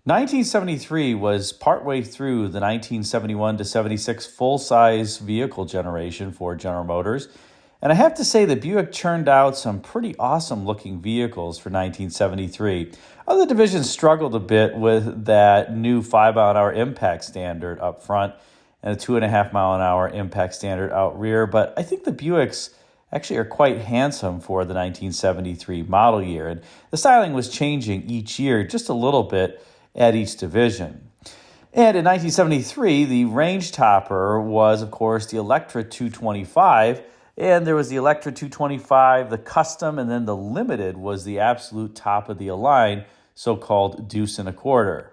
1973 was partway through the 1971 to 76 full-size vehicle generation for General Motors. And I have to say that Buick churned out some pretty awesome-looking vehicles for 1973. Other divisions struggled a bit with that new 5-mile-an-hour impact standard up front and a 2.5-mile-an-hour impact standard out rear. But I think the Buicks actually are quite handsome for the 1973 model year. And the styling was changing each year just a little bit at each division. And in 1973, the range topper was, of course, the Electra 225, and there was the Electra 225, the Custom, and then the Limited was the absolute top of the line, so-called deuce and a quarter.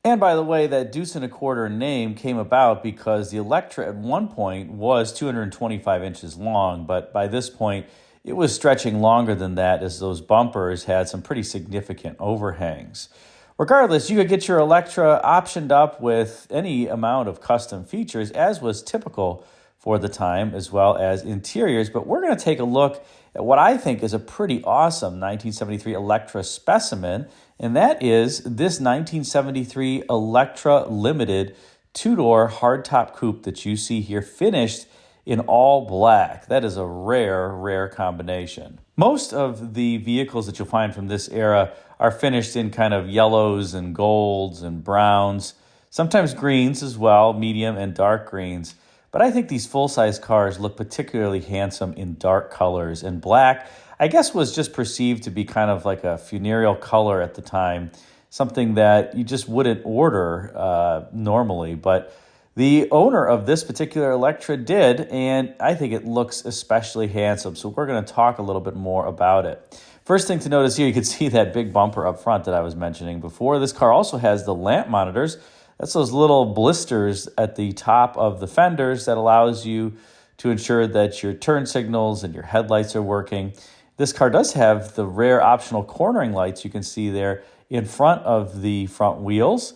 And by the way, that deuce and a quarter name came about because the Electra at one point was 225 inches long, but by this point, it was stretching longer than that as those bumpers had some pretty significant overhangs. Regardless, you could get your Electra optioned up with any amount of custom features, as was typical for the time, as well as interiors. But we're going to take a look at what I think is a pretty awesome 1973 Electra specimen, and that is this 1973 Electra Limited two-door hardtop coupe that you see here, finished in all black. That is a rare, rare combination. Most of the vehicles that you'll find from this era are finished in kind of yellows and golds and browns, sometimes greens as well, medium and dark greens. But I think these full-size cars look particularly handsome in dark colors, and black, I guess, was just perceived to be kind of like a funereal color at the time, something that you just wouldn't order normally. But the owner of this particular Electra did, and I think it looks especially handsome. So we're going to talk a little bit more about it. First thing to notice here, you can see that big bumper up front that I was mentioning before. This car also has the lamp monitors. That's those little blisters at the top of the fenders that allows you to ensure that your turn signals and your headlights are working. This car does have the rare optional cornering lights you can see there in front of the front wheels.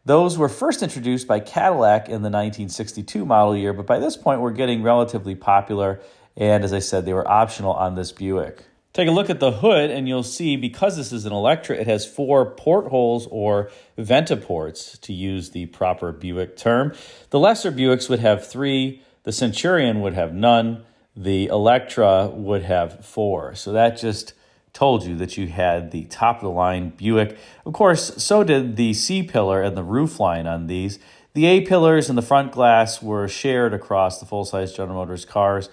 Those were first introduced by Cadillac in the 1962 model year, but by this point were getting relatively popular, and as I said, they were optional on this Buick. Take a look at the hood, and you'll see, because this is an Electra, it has 4 portholes, or ventiports, to use the proper Buick term. The lesser Buicks would have 3, the Centurion would have none, the Electra would have 4. So that just told you that you had the top-of-the-line Buick. Of course, so did the C-pillar and the roofline on these. The A-pillars and the front glass were shared across the full-size General Motors cars,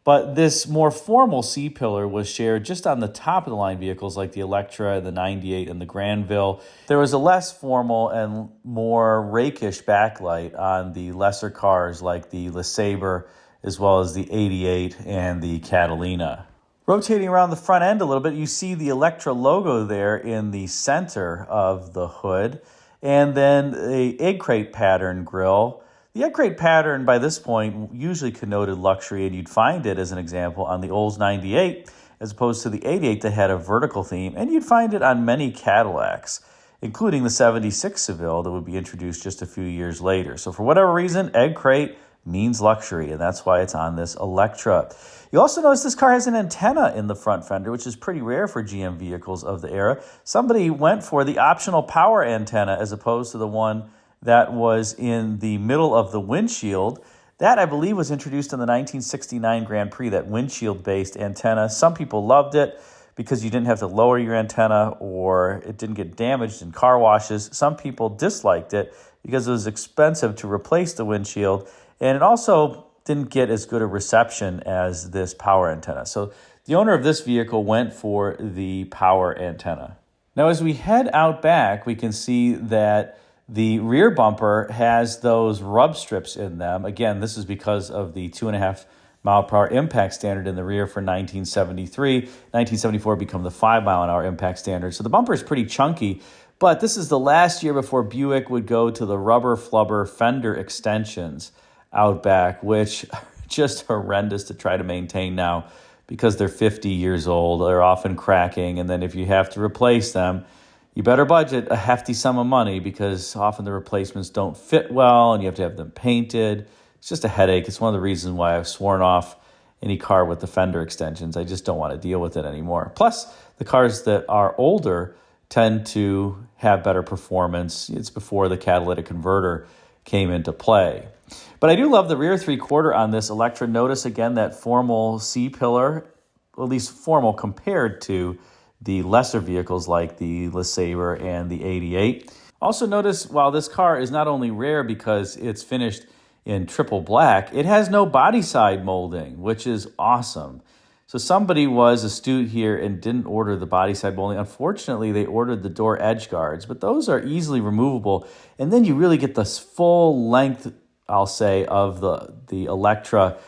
but this more formal C-pillar was shared just on the top-of-the-line vehicles like the Electra, the 98, and the Granville. There was a less formal and more rakish backlight on the lesser cars like the LeSabre, as well as the 88 and the Catalina. Rotating around the front end a little bit, you see the Electra logo there in the center of the hood, and then the egg crate pattern grille. The egg crate pattern by this point usually connoted luxury, and you'd find it, as an example, on the Olds 98 as opposed to the 88 that had a vertical theme, and you'd find it on many Cadillacs, including the 76 Seville that would be introduced just a few years later. So for whatever reason, egg crate means luxury, and that's why it's on this Electra. You also notice this car has an antenna in the front fender, which is pretty rare for GM vehicles of the era. Somebody went for the optional power antenna as opposed to the one that was in the middle of the windshield. That, I believe, was introduced in the 1969 Grand Prix, that windshield-based antenna. Some people loved it because you didn't have to lower your antenna or it didn't get damaged in car washes. Some people disliked it because it was expensive to replace the windshield, and it also didn't get as good a reception as this power antenna. So the owner of this vehicle went for the power antenna. Now, as we head out back, we can see that the rear bumper has those rub strips in them. Again, this is because of the 2.5 mile per hour impact standard in the rear for 1973. 1974 became the 5 mile an hour impact standard. So the bumper is pretty chunky, but this is the last year before Buick would go to the rubber flubber fender extensions out back, which are just horrendous to try to maintain now because they're 50 years old. They're often cracking, and then if you have to replace them, you better budget a hefty sum of money because often the replacements don't fit well and you have to have them painted. It's just a headache. It's one of the reasons why I've sworn off any car with the fender extensions. I just don't want to deal with it anymore. Plus, the cars that are older tend to have better performance. It's before the catalytic converter came into play. But I do love the rear three-quarter on this Electra. Notice again that formal C-pillar, at least formal compared to the lesser vehicles like the LeSabre and the 88. Also notice while this car is not only rare because it's finished in triple black, it has no body side molding, which is awesome. So somebody was astute here and didn't order the body side molding. Unfortunately, they ordered the door edge guards, but those are easily removable. And then you really get this full length, I'll say, of the Electra.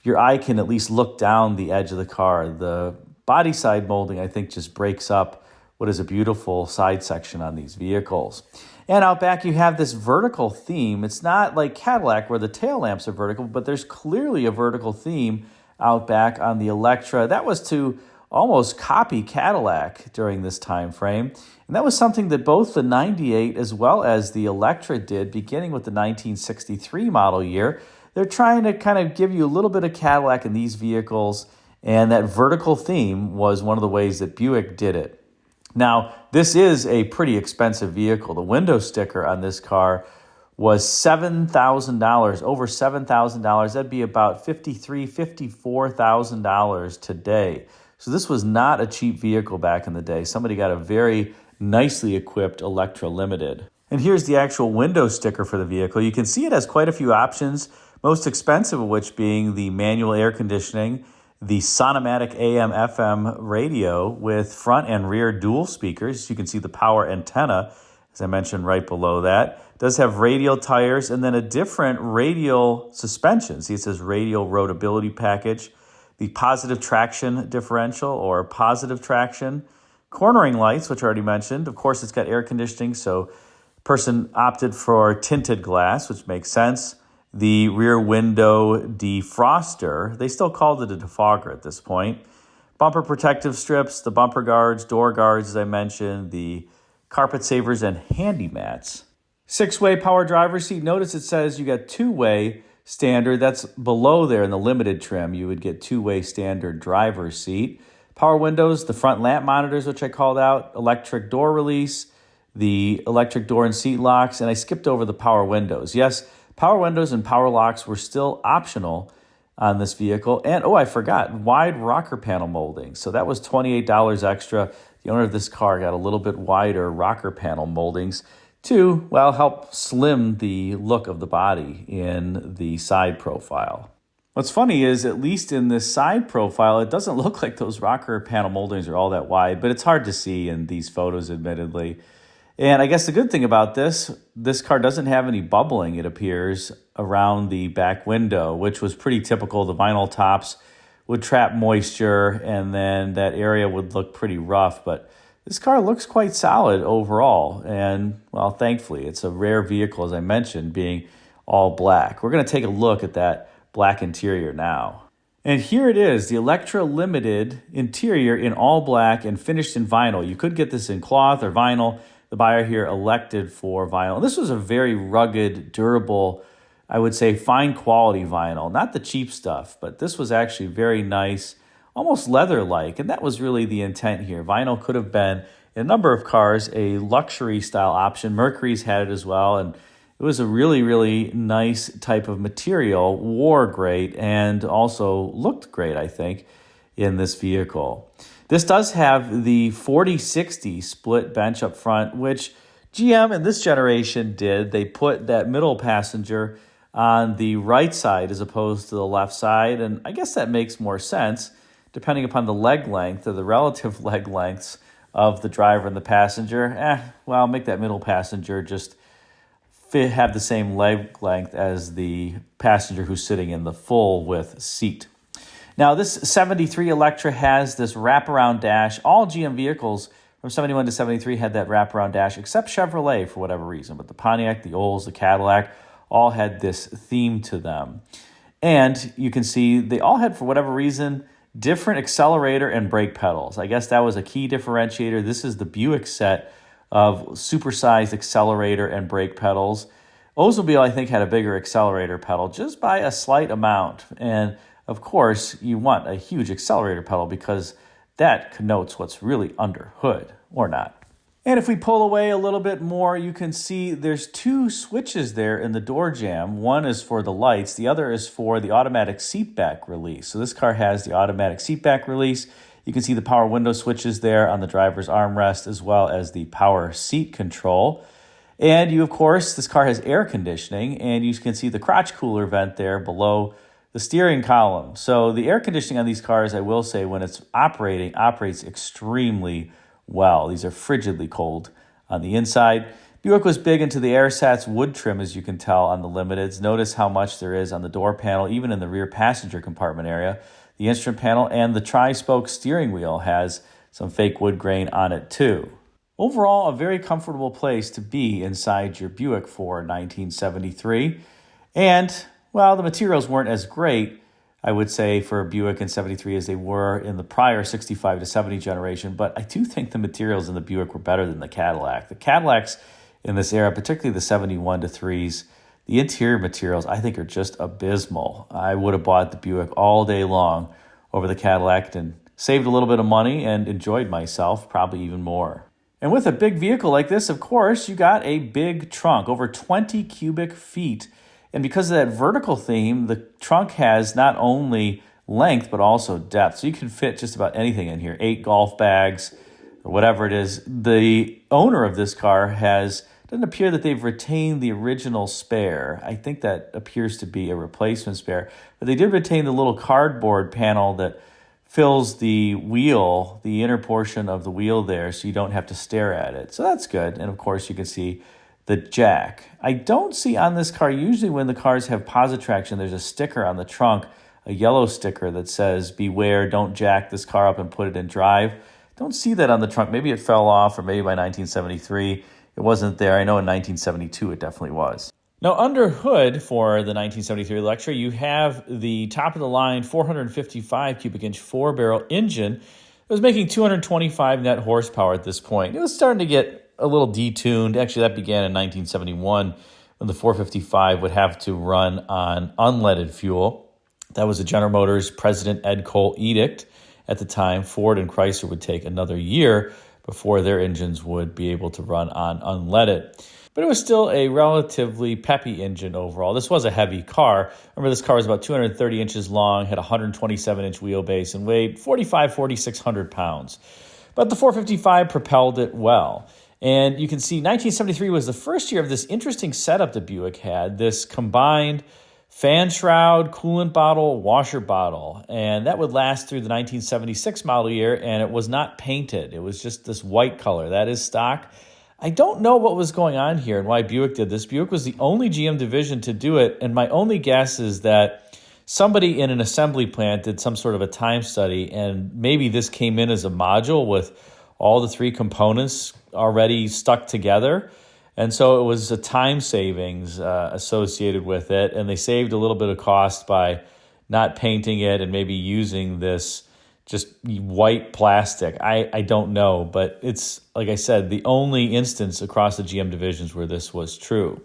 Your eye can at least look down the edge of the car. The body side molding, I think, just breaks up what is a beautiful side section on these vehicles. And out back, you have this vertical theme. It's not like Cadillac where the tail lamps are vertical, but there's clearly a vertical theme out back on the Electra. That was to almost copy Cadillac during this time frame. And that was something that both the 98 as well as the Electra did, beginning with the 1963 model year. They're trying to kind of give you a little bit of Cadillac in these vehicles, and that vertical theme was one of the ways that Buick did it. Now, this is a pretty expensive vehicle. The window sticker on this car was $7,000, over $7,000. That'd be about $53,000, $54,000 today. So this was not a cheap vehicle back in the day. Somebody got a very nicely equipped Electra Limited. And here's the actual window sticker for the vehicle. You can see it has quite a few options, most expensive of which being the manual air conditioning, the Sonomatic AM/FM radio with front and rear dual speakers. You can see the power antenna, as I mentioned, right below that. It does have radial tires and then a different radial suspension. See, it says radial roadability package. The positive traction differential or positive traction. Cornering lights, which I already mentioned. Of course, it's got air conditioning, so person opted for tinted glass, which makes sense. The rear window defroster, they still called it a defogger at this point. Bumper protective strips, the bumper guards, door guards, as I mentioned, the carpet savers and handy mats. 6-way power driver's seat. Notice it says you got 2-way standard. That's below there in the limited trim. You would get 2-way standard driver's seat. Power windows, the front lamp monitors, which I called out, electric door release, the electric door and seat locks, and I skipped over the power windows. Yes, power windows and power locks were still optional on this vehicle. And, I forgot, wide rocker panel molding. So that was $28 extra. The owner of this car got a little bit wider rocker panel moldings to, help slim the look of the body in the side profile. What's funny is, at least in this side profile, it doesn't look like those rocker panel moldings are all that wide, but it's hard to see in these photos, admittedly. And I guess the good thing about this car doesn't have any bubbling, it appears, around the back window, which was pretty typical. The vinyl tops would trap moisture, and then that area would look pretty rough. But this car looks quite solid overall. And, thankfully, it's a rare vehicle, as I mentioned, being all black. We're going to take a look at that black interior now. And here it is, the Electra Limited interior in all black and finished in vinyl. You could get this in cloth or vinyl. The buyer here elected for vinyl. This was a very rugged, durable, I would say fine quality vinyl. Not the cheap stuff, but this was actually very nice, almost leather-like. And that was really the intent here. Vinyl could have been, in a number of cars, a luxury style option. Mercury's had it as well. And it was a really, really nice type of material, wore great, and also looked great, I think, in this vehicle. This does have the 40-60 split bench up front, which GM in this generation did. They put that middle passenger on the right side as opposed to the left side, and I guess that makes more sense depending upon the leg length or the relative leg lengths of the driver and the passenger. Make that middle passenger just have the same leg length as the passenger who's sitting in the full width seat. Now, this 73 Electra has this wraparound dash. All GM vehicles from 71 to 73 had that wraparound dash, except Chevrolet for whatever reason. But the Pontiac, the Olds, the Cadillac all had this theme to them. And you can see they all had, for whatever reason, different accelerator and brake pedals. I guess that was a key differentiator. This is the Buick set of supersized accelerator and brake pedals. Oldsmobile, I think, had a bigger accelerator pedal just by a slight amount. And of course, you want a huge accelerator pedal because that connotes what's really under hood, or not. And if we pull away a little bit more, you can see there's two switches there in the door jamb. One is for the lights, the other is for the automatic seat back release. So this car has the automatic seat back release. You can see the power window switches there on the driver's armrest, as well as the power seat control. And you, of course, this car has air conditioning, and you can see the crotch cooler vent there below the steering column. So the air conditioning on these cars, I will say, when it's operating, operates extremely well. These are frigidly cold on the inside. Buick was big into the AirSats wood trim, as you can tell on the Limiteds. Notice how much there is on the door panel, even in the rear passenger compartment area. The instrument panel and the tri-spoke steering wheel has some fake wood grain on it too. Overall, a very comfortable place to be inside your Buick for 1973. And, well, the materials weren't as great, I would say, for a Buick in 73 as they were in the prior 65 to 70 generation, but I do think the materials in the Buick were better than the Cadillac. The Cadillacs in this era, particularly the 71 to 3s, the interior materials I think are just abysmal. I would have bought the Buick all day long over the Cadillac and saved a little bit of money and enjoyed myself probably even more. And with a big vehicle like this, of course, you got a big trunk, over 20 cubic feet. And because of that vertical theme, the trunk has not only length, but also depth. So you can fit just about anything in here, 8 golf bags or whatever it is. The owner of this car doesn't appear that they've retained the original spare. I think that appears to be a replacement spare. But they did retain the little cardboard panel that fills the wheel, the inner portion of the wheel there, so you don't have to stare at it. So that's good. And of course, you can see the jack. I don't see on this car, usually when the cars have positive traction, there's a sticker on the trunk, a yellow sticker that says, beware, don't jack this car up and put it in drive. Don't see that on the trunk. Maybe it fell off, or maybe by 1973 it wasn't there. I know in 1972 it definitely was. Now, under hood for the 1973 Electra, you have the top-of-the-line 455 cubic inch 4-barrel engine. It was making 225 net horsepower at this point. It was starting to get a little detuned. Actually, that began in 1971 when the 455 would have to run on unleaded fuel. That was a General Motors President Ed Cole edict at the time. Ford and Chrysler would take another year before their engines would be able to run on unleaded. But it was still a relatively peppy engine overall. This was a heavy car. Remember, this car was about 230 inches long, had a 127-inch wheelbase, and weighed 4,600 pounds. But the 455 propelled it well. And you can see 1973 was the first year of this interesting setup that Buick had, this combined fan shroud, coolant bottle, washer bottle. And that would last through the 1976 model year, and it was not painted. It was just this white color. That is stock. I don't know what was going on here and why Buick did this. Buick was the only GM division to do it, and my only guess is that somebody in an assembly plant did some sort of a time study, and maybe this came in as a module with all the 3 components already stuck together. And so it was a time savings associated with it, and they saved a little bit of cost by not painting it and maybe using this just white plastic. I don't know, but it's, like I said, the only instance across the GM divisions where this was true.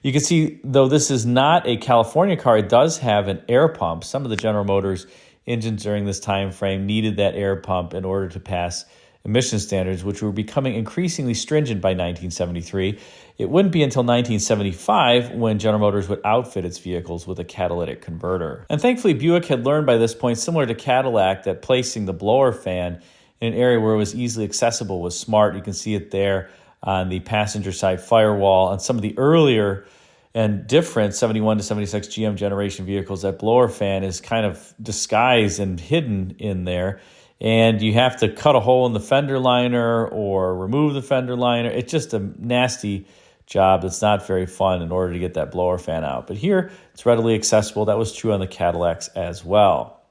You can see, though this is not a California car, it does have an air pump. Some of the General Motors engines during this time frame needed that air pump in order to pass emission standards, which were becoming increasingly stringent by 1973. It wouldn't be until 1975 when General Motors would outfit its vehicles with a catalytic converter. And thankfully, Buick had learned by this point, similar to Cadillac, that placing the blower fan in an area where it was easily accessible was smart. You can see it there on the passenger side firewall. On some of the earlier and different 71 to 76 GM generation vehicles, that blower fan is kind of disguised and hidden in there. And you have to cut a hole in the fender liner or remove the fender liner. It's just a nasty job that's not very fun in order to get that blower fan out. But here, it's readily accessible. That was true on the Cadillacs as well.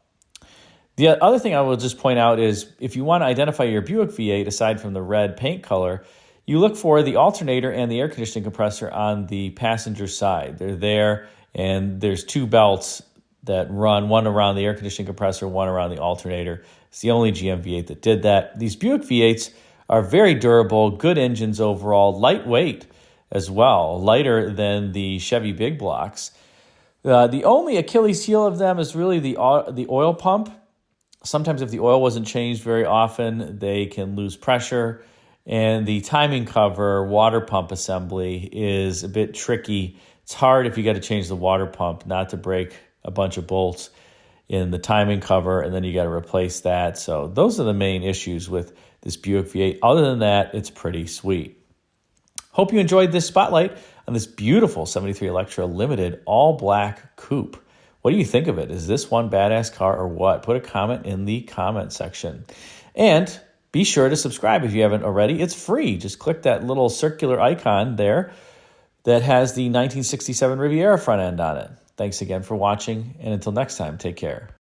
The other thing I will just point out is if you want to identify your Buick V8, aside from the red paint color, you look for the alternator and the air conditioning compressor on the passenger side. They're there, and there's 2 belts that run, one around the air conditioning compressor, one around the alternator. It's the only GM V8 that did that. These Buick V8s are very durable, good engines overall, lightweight as well, lighter than the Chevy big blocks. The only Achilles heel of them is really the oil pump. Sometimes if the oil wasn't changed very often, they can lose pressure And the timing cover water pump assembly is a bit tricky. It's hard if you got to change the water pump not to break a bunch of bolts in the timing cover, and then you got to replace that. So those are the main issues with this Buick V8. Other than that, it's pretty sweet. Hope you enjoyed this spotlight on this beautiful 73 Electra Limited all-black coupe. What do you think of it? Is this one badass car or what? Put a comment in the comment section. And be sure to subscribe if you haven't already. It's free. Just click that little circular icon there that has the 1967 Riviera front end on it. Thanks again for watching, and until next time, take care.